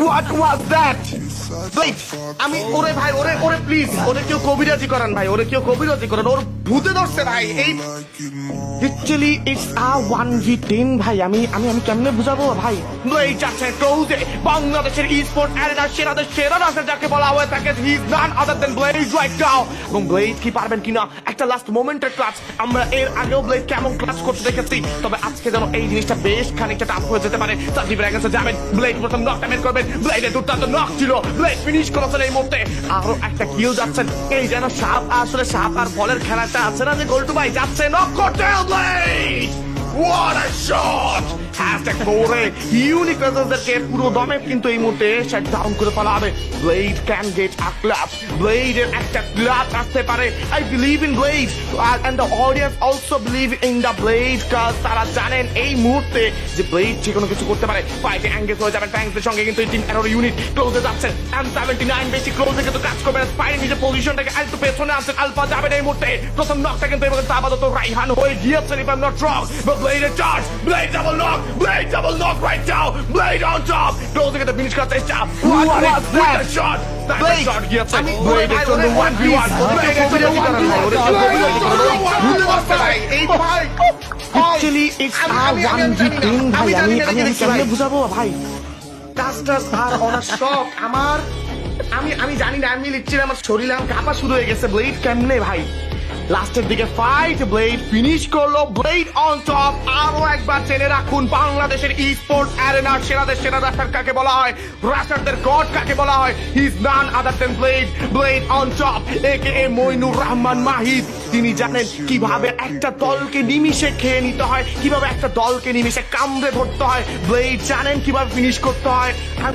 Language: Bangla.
What was that? Wait, আমি ওরে ভাই ওরে প্লিজ ওরে কেউ কবিরাজি করান ভাই, ওরে কেউ কবিরাজি করান, ওর ভূতে ধরছে ভাই। এই লিটারালি ইটস আ 1v10 ভাই। আমি কেমনে বুঝাবো ভাই? ব্লেড যাচ্ছে ক্লোজে, বাংলাদেশের স্পোর্ট অ্যারেনা সেরাদের সেরা রাসেল যাকে বলা হয়ে থাকে, he is none other than blade right now. এবং ব্লেড কি পারবেন কিনা একটা লাস্ট মোমেন্টের ক্লাচ। আমরা এর আগেও ব্লেড কেমন ক্লাচ করতে দেখেছি, তবে আজকে যেন এই জিনিসটা বেশ খানিকটা টাফ হয়ে যেতে পারে। সাজিব রেগেছে যাবেন, ব্লেড প্রথম নকটা বের করবেন, ব্লেডের দুর্দান্ত নক ছিল, ব্লেড ফিনিশ করেছেন এই মুহূর্তে। আরো একটা কিল যাচ্ছেন, এই যেন সাপ আসলে সাপ আর বলের খেলাটা আছে না, যে গোল্টু ভাই যাচ্ছে নক করতে blade. What a shot! Hashtag করে ইউনিক রেজাল্টদেরকে পুরো দমে কিন্তু এই মুহূর্তে শাট ডাউন করে ফেলা হবে। Blade can get a clutch, ব্লেডের একটা ক্লাচ আসতে পারে। I believe in blade and the audience also believe in the blade, কাজ তারা জানেন এই মুহূর্তে যে ব্লেড যে কোনো কিছু করতে পারে। ফাইটে এঙ্গেজ হয়ে যাবেন ফ্যাংসের সঙ্গে, কিন্তু এই টিম এরর ইউনিট ক্লোজে যাচ্ছেন। M79 বেশি ক্লোজে কিন্তু কাজ করবেন, স্পাইরে নিজের পজিশনটাকে একটু পেছনে আনছেন। আলফা যাবেন এই মুহূর্তে, প্রথম নকটা কিন্তু এবার আপাতত রাইহান হয়ে গিয়েছেন, if I am not wrong. Blade a charge, Blade double knock right now, Blade on top, closing at the finish করার চেষ্টা। What was that shot? Blade shot গিয়েছে, Blade এর জন্য 1v1, Blade এর জন্য 1v1, এই ভাই actually it's a 1v10 ভাই। আমি কেমনে বুঝাবো ভাই? কাজটা আর অনার শখ আমার, আমি জানি না, আমি লিখছিলাম আমার শরীরে আমার কাঁপা শুরু হয়ে গেছে। ব্লেড কেমনে ভাই লাস্টের দিকে ফাইট, ব্লেড ফিনিশ করলো, ব্লেড অন টপ। আরো একবার জেনে রাখুন, বাংলাদেশের ই স্পোর্টস অ্যারেনার সেরাদের সেরা রাশার কাকে বলা হয়, রাশারদের গড কাকে বলা হয়, he is none other than blade, blade on top একে মইনুর রহমান মাহিদ। তিনি জানেন কিভাবে একটা দলকে নিমিষে খেয়ে নিতে হয়, কিভাবে একটা দলকে নিমিষে কামড়ে ধরতে হয়। ব্লেড জানেন কিভাবে ফিনিশ করতে হয়।